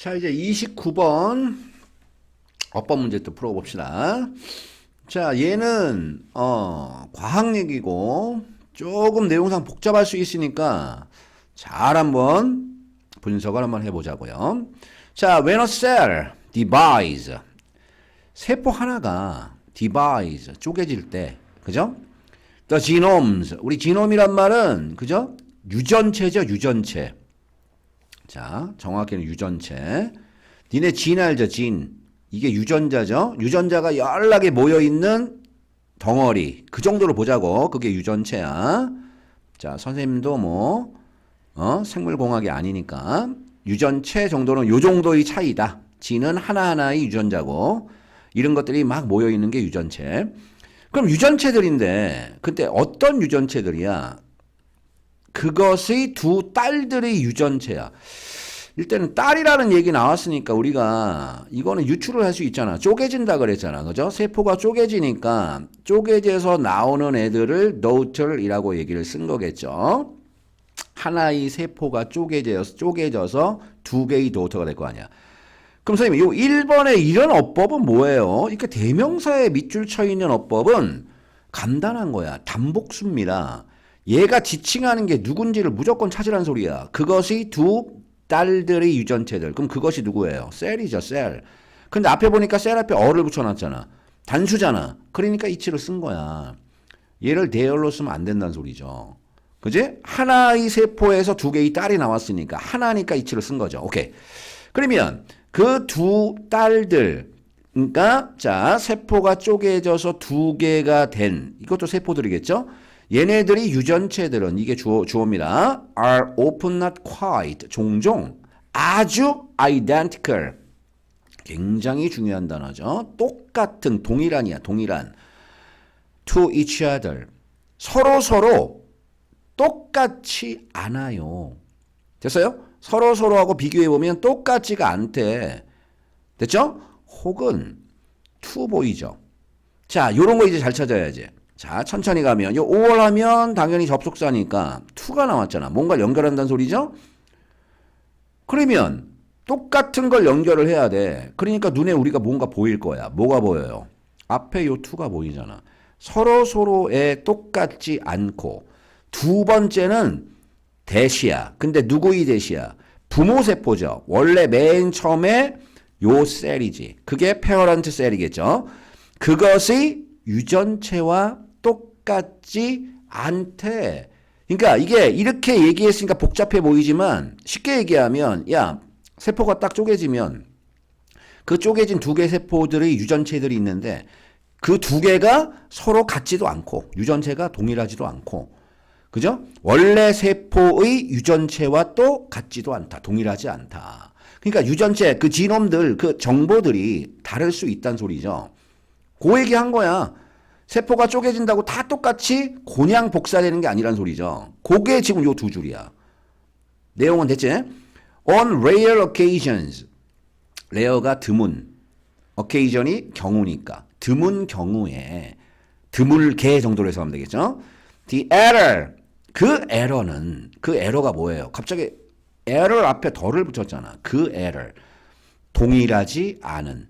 자, 이제 29번 어법 문제 또 풀어봅시다. 자, 얘는 과학 얘기고 조금 내용상 복잡할 수 있으니까 잘 한번 분석을 한번 해보자고요. 자, when a cell divides, 세포 하나가 divide, 쪼개질 때, 그죠? The genomes, 우리 지놈이란 말은, 그죠? 유전체죠, 유전체. 자, 정확히는 유전체. 니네 진 알죠, 진. 이게 유전자죠. 유전자가 연락에 모여있는 덩어리. 그 정도로 보자고. 그게 유전체야. 자, 선생님도 생물공학이 아니니까. 유전체 정도는 요 정도의 차이다. 진은 하나하나의 유전자고. 이런 것들이 막 모여있는 게 유전체. 그럼 유전체들인데, 그때 어떤 유전체들이야? 그것의 두 딸들의 유전체야. 일단은 딸이라는 얘기 나왔으니까 우리가 이거는 유추를 할 수 있잖아. 쪼개진다 그랬잖아. 그죠? 세포가 쪼개지니까 쪼개져서 나오는 애들을 daughter이라고 얘기를 쓴 거겠죠. 하나의 세포가 쪼개져서 두 개의 daughter가 될 거 아니야. 그럼 선생님, 요 1번의 이런 어법은 뭐예요? 그러니까 대명사에 밑줄 쳐 있는 어법은 간단한 거야. 단복수입니다. 얘가 지칭하는 게 누군지를 무조건 찾으란 소리야. 그것이 두 딸들의 유전체들. 그럼 그것이 누구예요? 셀이죠, 셀. 근데 앞에 보니까 셀 앞에 어를 붙여놨잖아. 단수잖아. 그러니까 이치를 쓴 거야. 얘를 대열로 쓰면 안 된다는 소리죠. 그지? 하나의 세포에서 두 개의 딸이 나왔으니까 하나니까 이치를 쓴 거죠. 오케이. 그러면 그 두 딸들, 그러니까 자, 세포가 쪼개져서 두 개가 된, 이것도 세포들이겠죠? 얘네들이 유전체들은, 이게 주어입니다. are often not quite, 종종 아주 identical, 굉장히 중요한 단어죠. 똑같은, 동일한이야, 동일한. to each other, 서로 똑같지 않아요. 됐어요? 서로하고 비교해보면 똑같지가 않대. 됐죠? 혹은 to 보이죠? 자, 요런 거 이제 잘 찾아야지. 자, 천천히 가면, 요 5월 하면 당연히 접속사니까 to가 나왔잖아. 뭔가 연결한다는 소리죠? 그러면 똑같은 걸 연결을 해야 돼. 그러니까 눈에 우리가 뭔가 보일 거야. 뭐가 보여요? 앞에 요 to가 보이잖아. 서로에 똑같지 않고. 두 번째는 대시야. 근데 누구의 대시야? 부모 세포죠. 원래 맨 처음에 요 셀이지. 그게 페어런트 셀이겠죠. 그것이 유전체와 똑같지 않대. 그러니까 이게 이렇게 얘기했으니까 복잡해 보이지만 쉽게 얘기하면, 야, 세포가 딱 쪼개지면 그 쪼개진 두 개 세포들의 유전체들이 있는데 그 두 개가 서로 같지도 않고 유전체가 동일하지도 않고, 그죠? 원래 세포의 유전체와 또 같지도 않다. 동일하지 않다. 그러니까 유전체, 그 지놈들, 그 정보들이 다를 수 있다는 소리죠. 그 얘기 한 거야. 세포가 쪼개진다고 다 똑같이 곤양 복사되는 게 아니란 소리죠. 그게 지금 요 두 줄이야. 내용은 됐지? On rare occasions. rare가 드문. occasion이 경우니까. 드문 경우에. 드물게 정도로 해서 하면 되겠죠? The error. 그 에러가 뭐예요? 갑자기 error 앞에 덜을 붙였잖아. 그 error. 동일하지 않은.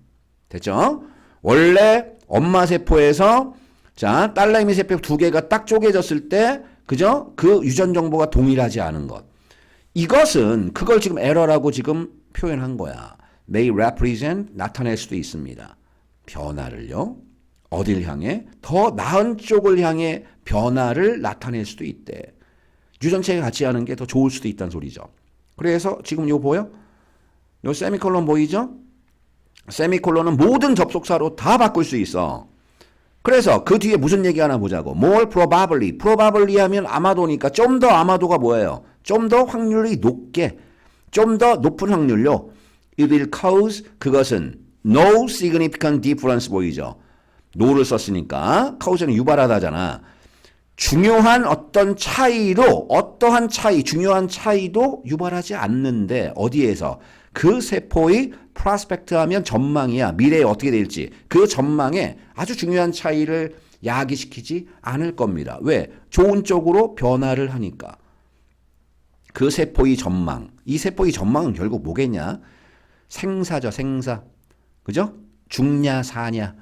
됐죠? 원래 엄마 세포에서 자, 딸내미 세포 두 개가 딱 쪼개졌을 때, 그죠? 그 유전 정보가 동일하지 않은 것. 이것은 그걸 지금 에러라고 지금 표현한 거야. may represent, 나타낼 수도 있습니다. 변화를요. 어딜 향해? 더 나은 쪽을 향해 변화를 나타낼 수도 있대. 유전체가 같지 않은 게 더 좋을 수도 있다는 소리죠. 그래서 지금 요 보여? 요 세미콜론 보이죠? 세미콜론은 모든 접속사로 다 바꿀 수 있어. 그래서 그 뒤에 무슨 얘기 하나 보자고. more probably. probably 하면 아마도니까 좀 더 아마도가 뭐예요? 좀 더 확률이 높게. 좀 더 높은 확률로. It will cause, 그것은 no significant difference 보이죠? no를 썼으니까 cause는 유발하다잖아. 중요한 어떤 차이로, 어떠한 차이, 중요한 차이도 유발하지 않는데 어디에서? 그 세포의 프로스펙트 하면 전망이야. 미래에 어떻게 될지. 그 전망에 아주 중요한 차이를 야기시키지 않을 겁니다. 왜? 좋은 쪽으로 변화를 하니까. 그 세포의 전망. 이 세포의 전망은 결국 뭐겠냐? 생사죠, 생사. 그죠? 죽냐, 사냐.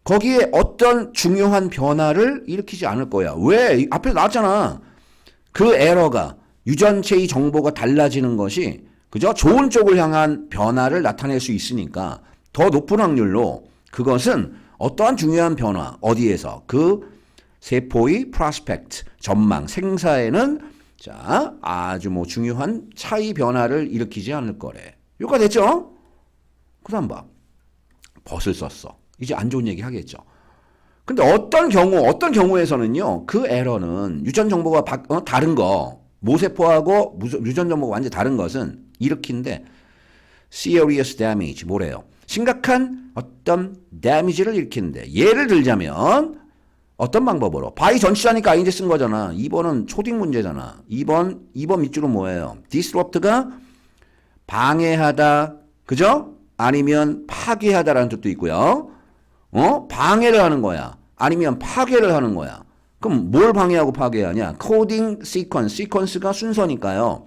거기에 어떤 중요한 변화를 일으키지 않을 거야. 왜? 앞에 나왔잖아. 그 에러가, 유전체의 정보가 달라지는 것이, 그죠? 좋은 쪽을 향한 변화를 나타낼 수 있으니까 더 높은 확률로 그것은 어떠한 중요한 변화, 어디에서? 그 세포의 프로스펙트, 전망, 생사에는 자, 아주 뭐 중요한 차이 변화를 일으키지 않을 거래. 요가 됐죠? 그 다음 봐. 벗을 썼어. 이제 안 좋은 얘기 하겠죠. 근데 어떤 경우에서는요, 그 에러는 유전 정보가 다른 거, 모세포하고 유전 정보가 완전히 다른 것은 일으킨데, serious damage, 뭐래요? 심각한 어떤 damage를 일으키는데, 예를 들자면, 어떤 방법으로? 바이 전치사니까 아인제 쓴 거잖아. 2번은 초딩 문제잖아. 2번 밑줄은 뭐예요? disrupt가 방해하다, 그죠? 아니면 파괴하다라는 뜻도 있고요. 방해를 하는 거야. 아니면 파괴를 하는 거야. 그럼 뭘 방해하고 파괴하냐? 코딩 시퀀스가 순서니까요.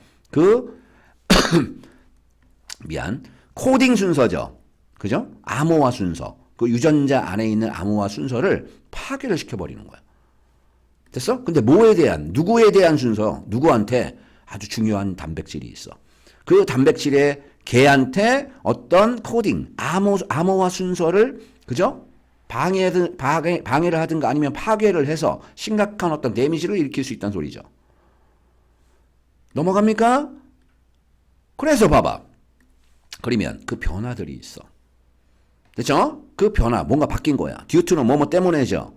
코딩 순서죠. 그죠? 암호화 순서. 그 유전자 안에 있는 암호화 순서를 파괴를 시켜버리는 거야. 됐어? 근데 누구에 대한 순서? 누구한테? 아주 중요한 단백질이 있어. 그 단백질에 걔한테 어떤 코딩, 암호화 순서를, 그죠? 방해를 하든가 아니면 파괴를 해서 심각한 어떤 데미지를 일으킬 수 있다는 소리죠. 넘어갑니까? 그래서 봐봐. 그러면 그 변화들이 있어. 됐죠? 그 변화, 뭔가 바뀐 거야. 듀투는 뭐뭐 때문에죠.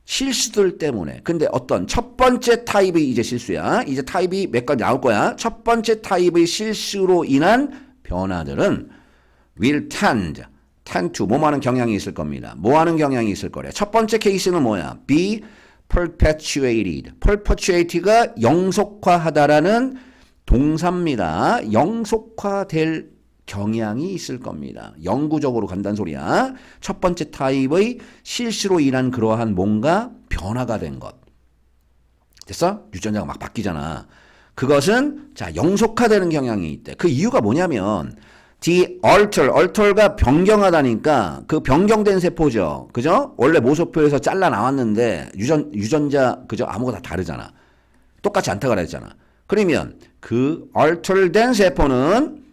실수들 때문에. 근데 어떤 첫 번째 타입의 이제 실수야. 이제 타입이 몇 가지 나올 거야. 첫 번째 타입의 실수로 인한 변화들은 will tend to 뭐뭐 하는 경향이 있을 겁니다. 뭐 하는 경향이 있을 거래. 첫 번째 케이스는 뭐야? be perpetuated가 영속화하다라는 동사입니다. 영속화될 경향이 있을 겁니다. 영구적으로 간다는 소리야. 첫 번째 타입의 실수로 인한 그러한 뭔가 변화가 된 것. 됐어? 유전자가 막 바뀌잖아. 그것은 자 영속화되는 경향이 있대. 그 이유가 뭐냐면 alter가 변경하다니까 그 변경된 세포죠. 그죠? 원래 모세포에서 잘라 나왔는데 유전자 그죠? 암호가 다 다르잖아. 똑같지 않다고 그랬잖아. 그러면 그 alter된 세포는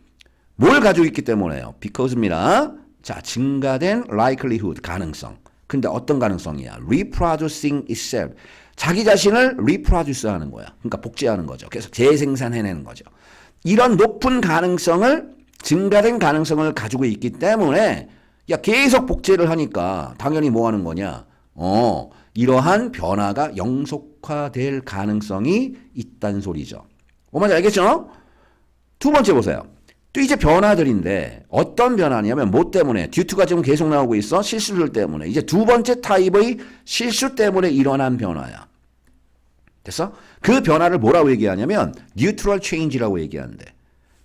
뭘 가지고 있기 때문에요? because입니다. 자, 증가된 likelihood, 가능성. 근데 어떤 가능성이야? reproducing itself. 자기 자신을 reproduce 하는 거야. 그러니까 복제하는 거죠. 계속 재생산해내는 거죠. 이런 높은 가능성을, 증가된 가능성을 가지고 있기 때문에, 야, 계속 복제를 하니까 당연히 뭐 하는 거냐? 이러한 변화가 영속화될 가능성이 있다는 소리죠. 뭔지 알겠죠? 두 번째 보세요. 또 이제 변화들인데 어떤 변화냐면 뭐 때문에? 듀투가 지금 계속 나오고 있어. 실수들 때문에. 이제 두 번째 타입의 실수 때문에 일어난 변화야. 됐어? 그 변화를 뭐라고 얘기하냐면 neutral change라고 얘기하는데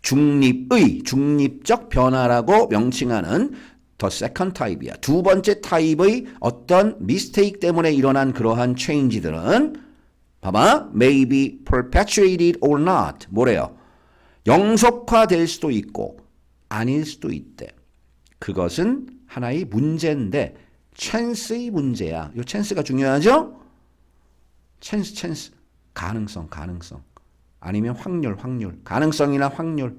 중립적 변화라고 명칭하는 the second type이야. 두 번째 타입의 어떤 mistake 때문에 일어난 그러한 change들은 봐봐. may be perpetuated or not. 뭐래요? 영속화될 수도 있고 아닐 수도 있대. 그것은 하나의 문제인데 찬스의 문제야. 이 찬스가 중요하죠? 찬스. 가능성. 아니면 확률. 가능성이나 확률.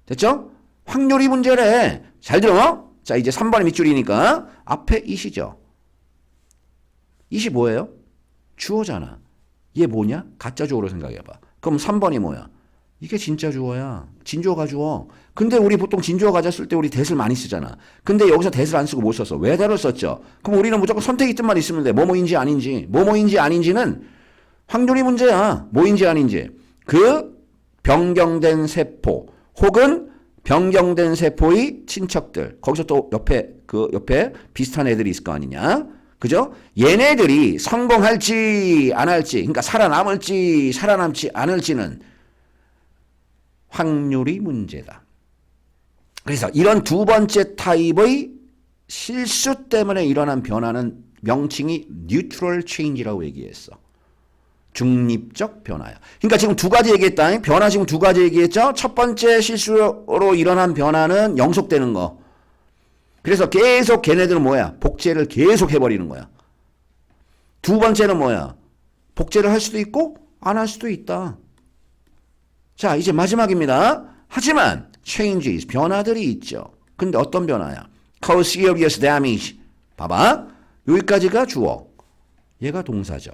됐죠? 확률이 문제래. 잘 들어? 자, 이제 3번의 밑줄이니까 앞에 이시죠. 이시 뭐예요? 주어잖아. 얘 뭐냐? 가짜 주어로 생각해봐. 그럼 3번이 뭐야? 이게 진짜 주어야. 진주어가 주어. 근데 우리 보통 진주어 가짜 쓸 때 우리 that을 많이 쓰잖아. 근데 여기서 that을 안 쓰고 뭐 썼어? whether를 썼죠. 그럼 우리는 무조건 선택이 뜻만 있으면 돼. 뭐뭐인지 아닌지. 뭐뭐인지 아닌지는 확률이 문제야. 뭐인지 아닌지. 그 변경된 세포 혹은 변경된 세포의 친척들. 거기서 또 옆에 비슷한 애들이 있을 거 아니냐. 그죠? 얘네들이 성공할지 안 할지, 그러니까 살아남을지 살아남지 않을지는 확률이 문제다. 그래서 이런 두 번째 타입의 실수 때문에 일어난 변화는 명칭이 neutral change라고 얘기했어. 중립적 변화야. 그러니까 지금 두 가지 얘기했다. 변화 지금 두 가지 얘기했죠. 첫 번째 실수로 일어난 변화는 영속되는 거. 그래서 계속 걔네들은 뭐야? 복제를 계속 해버리는 거야. 두 번째는 뭐야? 복제를 할 수도 있고 안 할 수도 있다. 자, 이제 마지막입니다. 하지만 changes, 변화들이 있죠. 근데 어떤 변화야? cause serious damage. 봐봐. 여기까지가 주어. 얘가 동사죠.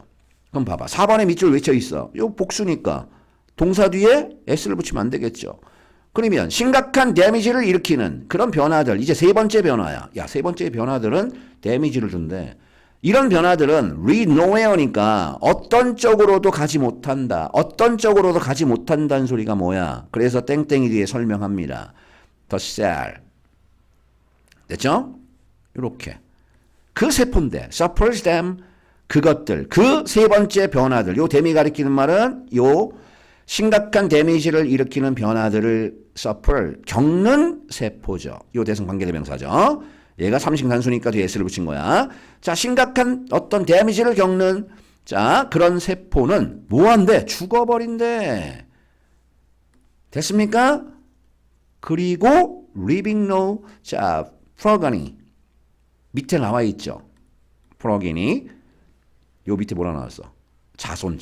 그럼 봐봐. 4번에 밑줄 외쳐 있어. 요 복수니까 동사 뒤에 s를 붙이면 안 되겠죠. 그러면 심각한 데미지를 일으키는 그런 변화들. 이제 세 번째 변화야. 야, 세 번째 변화들은 데미지를 준대. 이런 변화들은 read nowhere니까 어떤 쪽으로도 가지 못한다. 어떤 쪽으로도 가지 못한다는 소리가 뭐야? 그래서 땡땡이 뒤에 설명합니다. the cell. 됐죠? 이렇게. 그 세포인데 suppress them. 그것들. 그 세 번째 변화들. 요 데미 가리키는 말은 요 심각한 데미지를 일으키는 변화들을 suffer, 겪는 세포죠. 요 대상 관계대명사죠. 얘가 삼식 단수니까 뒤에 s를 붙인 거야. 자, 심각한 어떤 데미지를 겪는 자 그런 세포는 뭐한대? 죽어버린대. 됐습니까? 그리고 living no 자 프로그니 밑에 나와 있죠. 프로그니 요 밑에 뭐라 나왔어? 자손.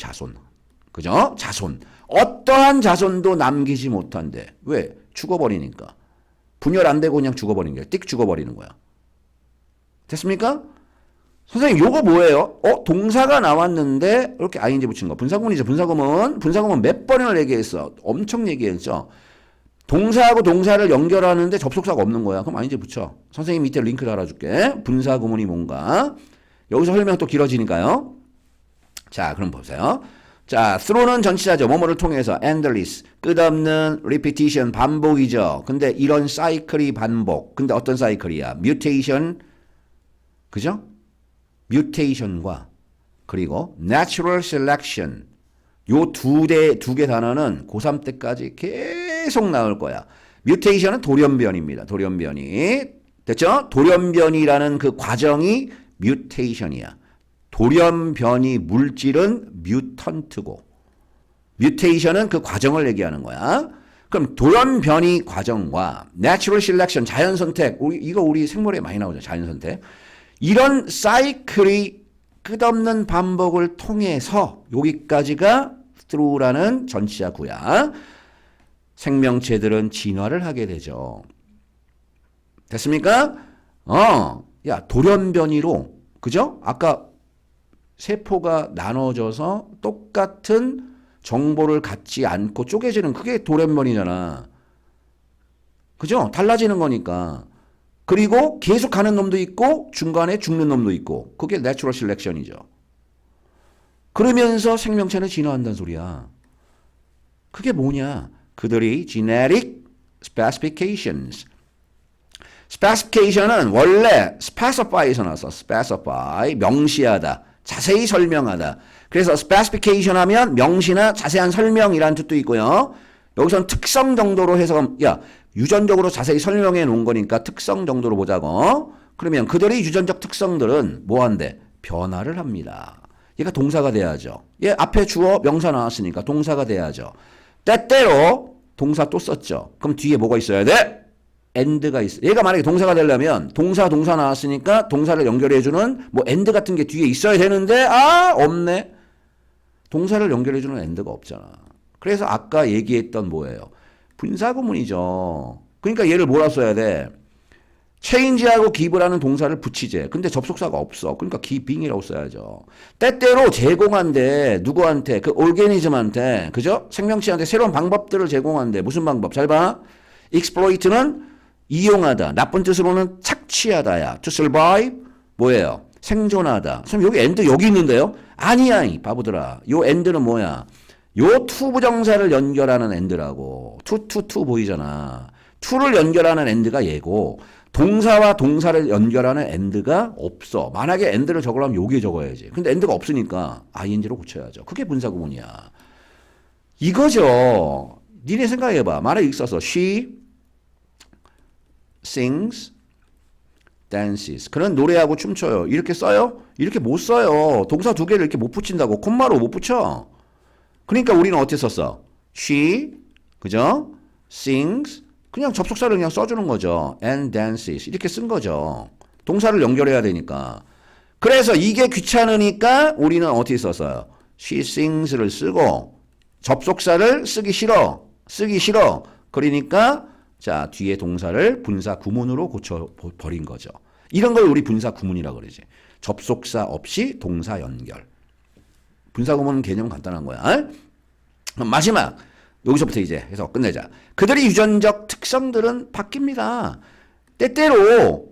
그죠? 자손. 어떠한 자손도 남기지 못한대. 왜? 죽어버리니까. 분열 안 되고 그냥 죽어버리는 거야. 띡 죽어버리는 거야. 됐습니까? 선생님 요거 뭐예요? 동사가 나왔는데 이렇게 ing 붙인 거. 분사구문이죠. 분사구문 몇 번을 얘기했어. 엄청 얘기했죠. 동사하고 동사를 연결하는데 접속사가 없는 거야. 그럼 ing 붙여. 선생님 밑에 링크 달아줄게. 분사구문이 뭔가. 여기서 설명 또 길어지니까요. 자, 그럼 보세요. 자, through는 전치사죠. 뭐뭐를 통해서 endless, 끝없는 repetition, 반복이죠. 근데 이런 사이클이 반복. 근데 어떤 사이클이야? mutation, 그죠? mutation과 그리고 natural selection. 요 두 개 단어는 고3 때까지 계속 나올 거야. mutation은 돌연변입니다. 돌연변이. 됐죠? 돌연변이라는 그 과정이 mutation이야. 돌연변이 물질은 뮤턴트고 뮤테이션은 그 과정을 얘기하는 거야. 그럼 돌연변이 과정과 natural selection 자연 선택 이거 우리 생물에 많이 나오죠. 자연 선택. 이런 사이클이 끝없는 반복을 통해서 여기까지가 through라는 전치사 구야. 생명체들은 진화를 하게 되죠. 됐습니까? 야, 돌연변이로 그죠? 아까 세포가 나눠져서 똑같은 정보를 갖지 않고 쪼개지는 그게 돌연변이잖아. 그죠? 달라지는 거니까. 그리고 계속 가는 놈도 있고 중간에 죽는 놈도 있고 그게 내추럴 셀렉션이죠. 그러면서 생명체는 진화한다는 소리야. 그게 뭐냐? 그들이 genetic specifications. specification은 원래 specify에서 나왔어. specify, 명시하다. 자세히 설명하다. 그래서 specification 하면 명시나 자세한 설명이라는 뜻도 있고요. 여기서는 특성 정도로 해서 야 유전적으로 자세히 설명해 놓은 거니까 특성 정도로 보자고. 그러면 그들의 유전적 특성들은 뭐한대? 변화를 합니다. 얘가 동사가 돼야죠. 얘 앞에 주어 명사 나왔으니까 동사가 돼야죠. 때때로 동사 또 썼죠. 그럼 뒤에 뭐가 있어야 돼? end가 있어. 얘가 만약에 동사가 되려면 동사 나왔으니까 동사를 연결해주는 뭐 end 같은 게 뒤에 있어야 되는데 없네. 동사를 연결해주는 end가 없잖아. 그래서 아까 얘기했던 뭐예요? 분사구문이죠. 그러니까 얘를 뭐라 써야 돼? change하고 give라는 동사를 붙이재. 근데 접속사가 없어. 그러니까 giving이라고 써야죠. 때때로 제공한대. 누구한테? 그 오르게니즘한테. 그죠? 생명체한테 새로운 방법들을 제공한대. 무슨 방법? 잘 봐. exploit는 이용하다. 나쁜 뜻으로는 착취하다야. to survive 뭐예요? 생존하다. 그럼 여기 end 여기 있는데요? 아니야 이 바보들아. 요 end는 뭐야? 요 to 부정사를 연결하는 end라고. to 보이잖아. to를 연결하는 end가 얘고 동사와 동사를 연결하는 end가 없어. 만약에 end를 적으려면 여기에 적어야지. 근데 end가 없으니까 ing로 고쳐야죠. 그게 분사구문이야. 이거죠. 니네 생각해봐. 만약에 있어서 she sings dances. 그는 노래하고 춤춰요. 이렇게 써요? 이렇게 못 써요. 동사 두 개를 이렇게 못 붙인다고. 콤마로 못 붙여. 그러니까 우리는 어떻게 썼어? she, 그죠? sings. 그냥 접속사를 그냥 써주는 거죠. and dances. 이렇게 쓴 거죠. 동사를 연결해야 되니까. 그래서 이게 귀찮으니까 우리는 어떻게 썼어요? she sings를 쓰고 접속사를 쓰기 싫어. 그러니까 자 뒤에 동사를 분사 구문으로 고쳐버린 거죠. 이런 걸 우리 분사 구문이라고 그러지. 접속사 없이 동사 연결. 분사 구문은 개념 간단한 거야. 마지막 여기서부터 이제 해서 끝내자. 그들의 유전적 특성들은 바뀝니다. 때때로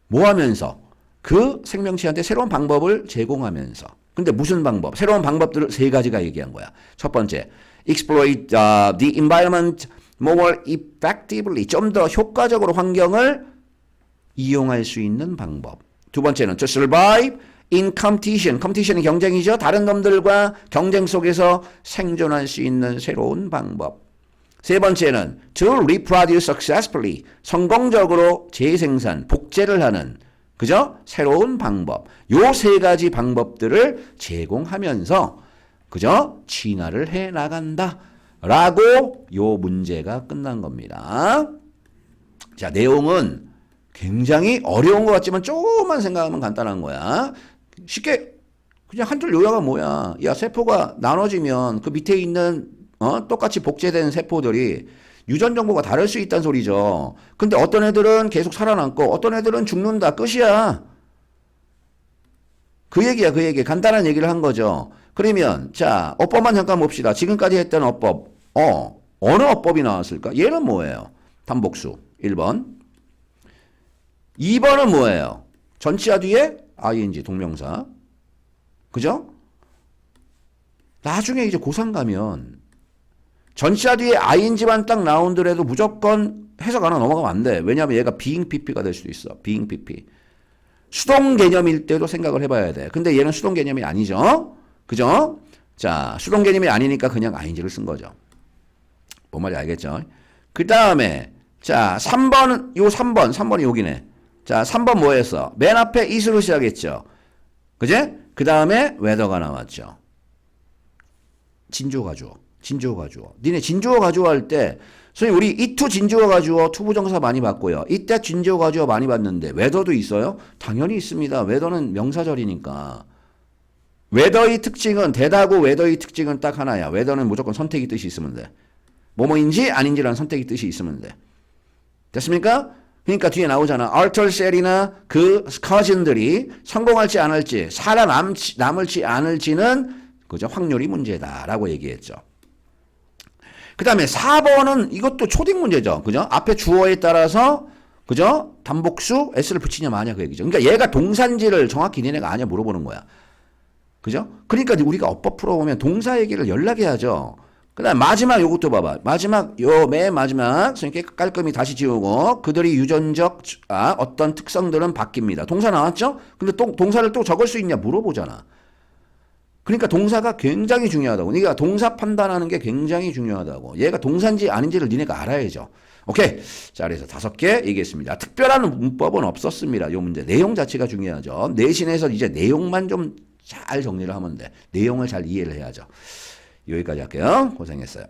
뭐 하면서? 그 생명체한테 새로운 방법을 제공하면서. 근데 무슨 방법? 새로운 방법들을 세 가지가 얘기한 거야. 첫 번째, exploit the environment more effectively. 좀 더 효과적으로 환경을 이용할 수 있는 방법. 두 번째는 to survive in competition. competition이 경쟁이죠. 다른 놈들과 경쟁 속에서 생존할 수 있는 새로운 방법. 세 번째는 to reproduce successfully. 성공적으로 재생산, 복제를 하는 그죠? 새로운 방법. 요 세 가지 방법들을 제공하면서 그죠? 진화를 해 나간다. 라고 요 문제가 끝난 겁니다. 자, 내용은 굉장히 어려운 것 같지만 조금만 생각하면 간단한 거야. 쉽게 그냥 한 줄 요약은 뭐야? 야, 세포가 나눠지면 그 밑에 있는 똑같이 복제된 세포들이 유전 정보가 다를 수 있다는 소리죠. 근데 어떤 애들은 계속 살아남고 어떤 애들은 죽는다. 끝이야. 그 얘기야. 간단한 얘기를 한 거죠. 그러면 자, 어법만 잠깐 봅시다. 지금까지 했던 어법. 어느 어법이 나왔을까? 얘는 뭐예요? 단복수. 1번. 2번은 뭐예요? 전치사 뒤에 ing 동명사. 그죠? 나중에 이제 고3 가면 전치사 뒤에 ing만 딱 나온더라도 무조건 해석 하나 넘어가면 안 돼. 왜냐하면 얘가 being pp가 될 수도 있어. being pp. 수동 개념일 때도 생각을 해봐야 돼. 근데 얘는 수동 개념이 아니죠. 그죠? 자, 수동 개념이 아니니까 그냥 ing를 쓴 거죠. 뭔 말인지 알겠죠? 그 다음에 자 3번은 3번이 여기네. 자 3번 뭐였어? 맨 앞에 is로 시작했죠. 그제? 그 다음에 whether가 나왔죠. 진주어 가주어. 니네 진주어 가주어 할 때 선생님 우리 이투 진주어 가주어 투부정사 많이 봤고요. 이때 진주어 가주어 많이 봤는데 whether도 있어요? 당연히 있습니다. whether는 명사절이니까. whether의 특징은 대다고 whether의 특징은 딱 하나야. whether는 무조건 선택의 뜻이 있으면 돼. 뭐뭐인지 아닌지라는 선택의 뜻이 있으면 돼. 됐습니까? 그러니까 뒤에 나오잖아. 아르털 셀이나 그 커진들이 성공할지 안 할지 살아남을지 않을지는 그죠? 확률이 문제다라고 얘기했죠. 그 다음에 4번은 이것도 초딩 문제죠. 그죠? 앞에 주어에 따라서 그죠? 단복수 s를 붙이냐 마냐 그 얘기죠. 그러니까 얘가 동사인지를 정확히 니네가 아냐 물어보는 거야. 그죠? 그러니까 우리가 어법 풀어보면 동사 얘기를 연락해야죠. 그 다음 마지막 요것도 봐봐. 맨 마지막 선생님 깔끔히 다시 지우고 그들이 유전적 어떤 특성들은 바뀝니다. 동사 나왔죠? 근데 또 동사를 또 적을 수 있냐 물어보잖아. 그러니까 동사가 굉장히 중요하다고. 그러니까 동사 판단하는 게 굉장히 중요하다고. 얘가 동사인지 아닌지를 니네가 알아야죠. 오케이. 자, 그래서 5개 얘기했습니다. 특별한 문법은 없었습니다. 요 문제. 내용 자체가 중요하죠. 내신에서 이제 내용만 좀 잘 정리를 하면 돼. 내용을 잘 이해를 해야죠. 여기까지 할게요. 고생했어요.